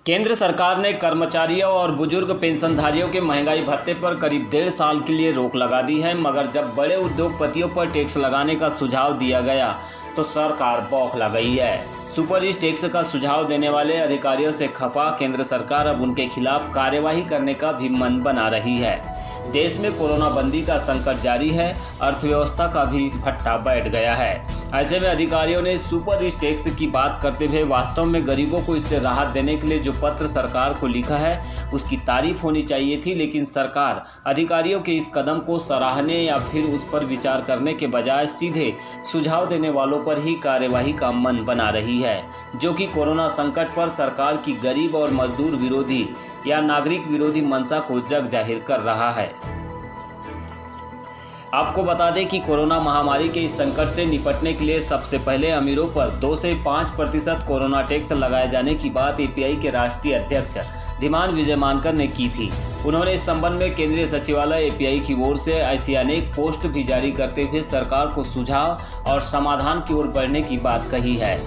केंद्र सरकार ने कर्मचारियों और बुजुर्ग पेंशनधारियों के महंगाई भत्ते पर करीब 1.5 साल के लिए रोक लगा दी है। मगर जब बड़े उद्योगपतियों पर टैक्स लगाने का सुझाव दिया गया तो सरकार बौखला गई है। सुपर टैक्स का सुझाव देने वाले अधिकारियों से खफा केंद्र सरकार अब उनके खिलाफ कार्यवाही करने का भी मन बना रही है। देश में कोरोना बंदी का संकट जारी है, अर्थव्यवस्था का भी भट्टा बैठ गया है। ऐसे में अधिकारियों ने सुपर टैक्स की बात करते हुए वास्तव में गरीबों को इससे राहत देने के लिए जो पत्र सरकार को लिखा है उसकी तारीफ होनी चाहिए थी, लेकिन सरकार अधिकारियों के इस कदम को सराहने या फिर उस पर विचार करने के बजाय सीधे सुझाव देने वालों पर ही कार्यवाही का मन बना रही है, जो कि कोरोना संकट पर सरकार की गरीब और मजदूर विरोधी या नागरिक विरोधी मंशा को जग जाहिर कर रहा है। आपको बता दें कि कोरोना महामारी के इस संकट से निपटने के लिए सबसे पहले अमीरों पर 2 से 5% कोरोना टैक्स लगाए जाने की बात एपीआई के राष्ट्रीय अध्यक्ष धीमान विजय मानकर ने की थी। उन्होंने इस संबंध में केंद्रीय सचिवालय एपीआई की ओर से ऐसी अनेक पोस्ट भी जारी करते हुए सरकार को सुझाव और समाधान की ओर बढ़ने की बात कही है।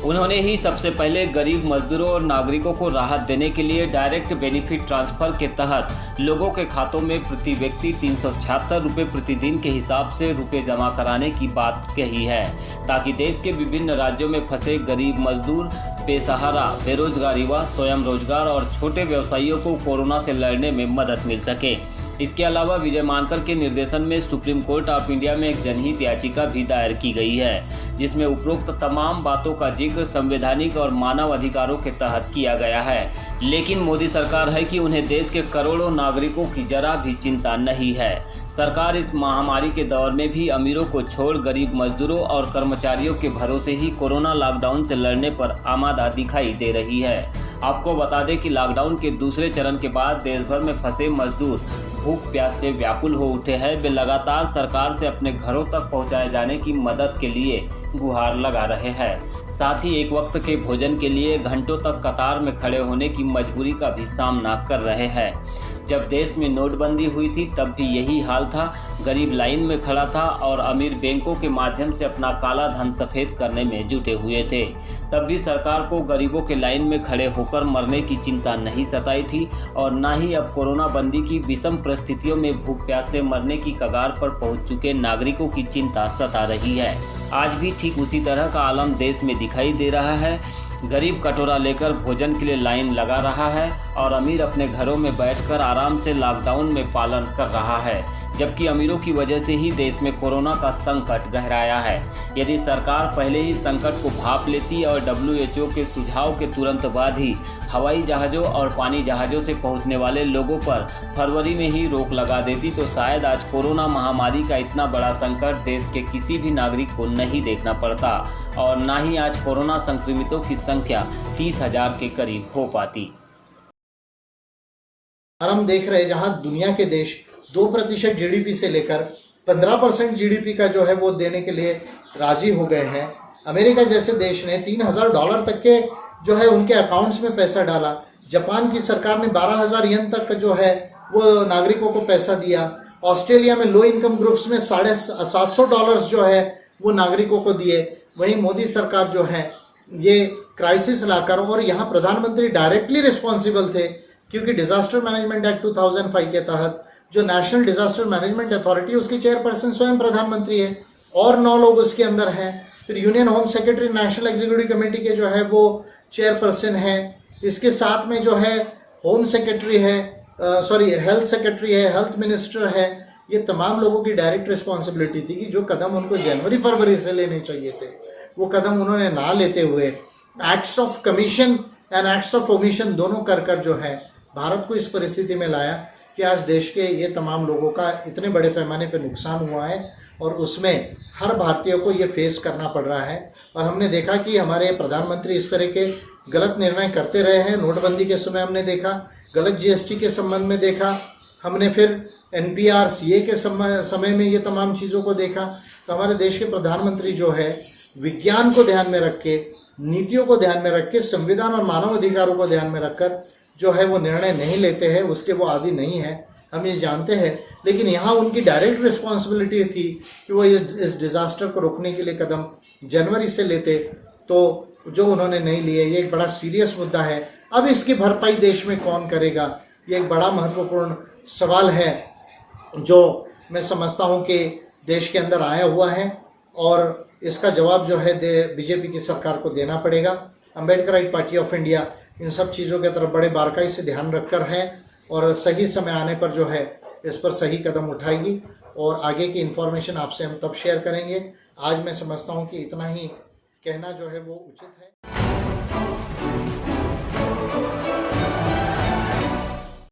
उन्होंने ही सबसे पहले गरीब मजदूरों और नागरिकों को राहत देने के लिए डायरेक्ट बेनिफिट ट्रांसफर के तहत लोगों के खातों में प्रति व्यक्ति 376 रुपये प्रतिदिन के हिसाब से रुपये जमा कराने की बात कही है, ताकि देश के विभिन्न राज्यों में फंसे गरीब मजदूर, बेसहारा, बेरोजगार युवा, स्वयं रोजगार और छोटे व्यवसायियों को कोरोना से लड़ने में मदद मिल सके। इसके अलावा विजय मानकर के निर्देशन में सुप्रीम कोर्ट ऑफ इंडिया में एक जनहित याचिका भी दायर की गई है, जिसमें उपरोक्त तमाम बातों का जिक्र संवैधानिक और मानव अधिकारों के तहत किया गया है। लेकिन मोदी सरकार है कि उन्हें देश के करोड़ों नागरिकों की जरा भी चिंता नहीं है। सरकार इस महामारी के दौर में भी अमीरों को छोड़ गरीब मजदूरों और कर्मचारियों के भरोसे ही कोरोना लॉकडाउन से लड़ने पर आमादा दिखाई दे रही है। आपको बता दें कि लॉकडाउन के दूसरे चरण के बाद देश भर में फंसे मजदूर भूख प्यास से व्याकुल हो उठे हैं। वे लगातार सरकार से अपने घरों तक पहुंचाए जाने की मदद के लिए गुहार लगा रहे हैं। साथ ही एक वक्त के भोजन के लिए घंटों तक कतार में खड़े होने की मजबूरी का भी सामना कर रहे हैं। जब देश में नोटबंदी हुई थी तब भी यही हाल था। गरीब लाइन में खड़ा था और अमीर बैंकों के माध्यम से अपना काला धन सफ़ेद करने में जुटे हुए थे। तब भी सरकार को गरीबों के लाइन में खड़े होकर मरने की चिंता नहीं सताई थी और न ही अब कोरोना बंदी की विषम परिस्थितियों में भूख प्यास से मरने की कगार पर पहुंच चुके नागरिकों की चिंता सता रही है। आज भी ठीक उसी तरह का आलम देश में दिखाई दे रहा है। गरीब कटोरा लेकर भोजन के लिए लाइन लगा रहा है और अमीर अपने घरों में बैठकर आराम से लॉकडाउन में पालन कर रहा है, जबकि अमीरों की वजह से ही देश में कोरोना का संकट गहराया है। यदि सरकार पहले ही संकट को भांप लेती और WHO के सुझाव के तुरंत बाद ही हवाई जहाज़ों और पानी जहाज़ों से पहुंचने वाले लोगों पर फरवरी में ही रोक लगा देती तो शायद आज कोरोना महामारी का इतना बड़ा संकट देश के किसी भी नागरिक को नहीं देखना पड़ता और न ही आज कोरोना संक्रमितों की संख्या 30,000 के करीब हो पाती। और हम देख रहे हैं जहां दुनिया के देश 2% जीडीपी से लेकर 15% जीडीपी का जो है वो देने के लिए राजी हो गए हैं। अमेरिका जैसे देश ने $3,000 तक के जो है उनके अकाउंट्स में पैसा डाला। जापान की सरकार ने 12,000 येन तक जो है वो नागरिकों को पैसा दिया। ऑस्ट्रेलिया में लो इनकम ग्रुप्स में $750 जो है वो नागरिकों को दिए। वहीं मोदी सरकार जो है ये क्राइसिस लाकर, और यहाँ प्रधानमंत्री डायरेक्टली रिस्पॉन्सिबल थे क्योंकि डिजास्टर मैनेजमेंट एक्ट 2005 के तहत जो नेशनल डिजास्टर मैनेजमेंट अथॉरिटी उसकी चेयरपर्सन स्वयं प्रधानमंत्री है और 9 लोग उसके अंदर हैं। फिर union home secretary national executive committee के जो है वो चेयरपर्सन है। इसके साथ में जो है होम सेक्रेटरी है, हेल्थ सेक्रेटरी है, हेल्थ मिनिस्टर है। ये तमाम लोगों की डायरेक्ट रिस्पॉन्सिबिलिटी थी कि जो कदम उनको जनवरी फरवरी से लेने चाहिए थे वो कदम उन्होंने ना लेते हुए acts of commission and acts of omission दोनों कर जो है भारत को इस परिस्थिति में लाया कि आज देश के ये तमाम लोगों का इतने बड़े पैमाने पर नुकसान हुआ है और उसमें हर भारतीय को ये फेस करना पड़ रहा है। और हमने देखा कि हमारे प्रधानमंत्री इस तरह के गलत निर्णय करते रहे हैं। नोटबंदी के समय हमने देखा, गलत GST के संबंध में देखा, हमने फिर NPR CA के समय में ये तमाम चीज़ों को देखा। तो हमारे देश के प्रधानमंत्री जो है विज्ञान को ध्यान में रख के, नीतियों को ध्यान में रख के, संविधान और मानव अधिकारों को ध्यान में रखकर जो है वो निर्णय नहीं लेते हैं, उसके वो आदी नहीं है, हम ये जानते हैं। लेकिन यहाँ उनकी डायरेक्ट रिस्पॉन्सिबिलिटी थी कि वो इस डिज़ास्टर को रोकने के लिए कदम जनवरी से लेते, तो जो उन्होंने नहीं लिए। ये एक बड़ा सीरियस मुद्दा है अब इसकी भरपाई देश में कौन करेगा, ये एक बड़ा महत्वपूर्ण सवाल है जो मैं समझता हूँ कि देश के अंदर आया हुआ है और इसका जवाब जो है बीजेपी की सरकार को देना पड़ेगा। Ambedkarite party of India in सब चीज़ों के तरफ बड़े बारकाई से ध्यान रखकर है और सही समय आने पर जो है इस पर सही कदम उठाएगी और आगे की इन्फॉर्मेशन आपसे हम तब शेयर करेंगे। आज मैं समझता हूँ कि इतना ही कहना जो है वो उचित है।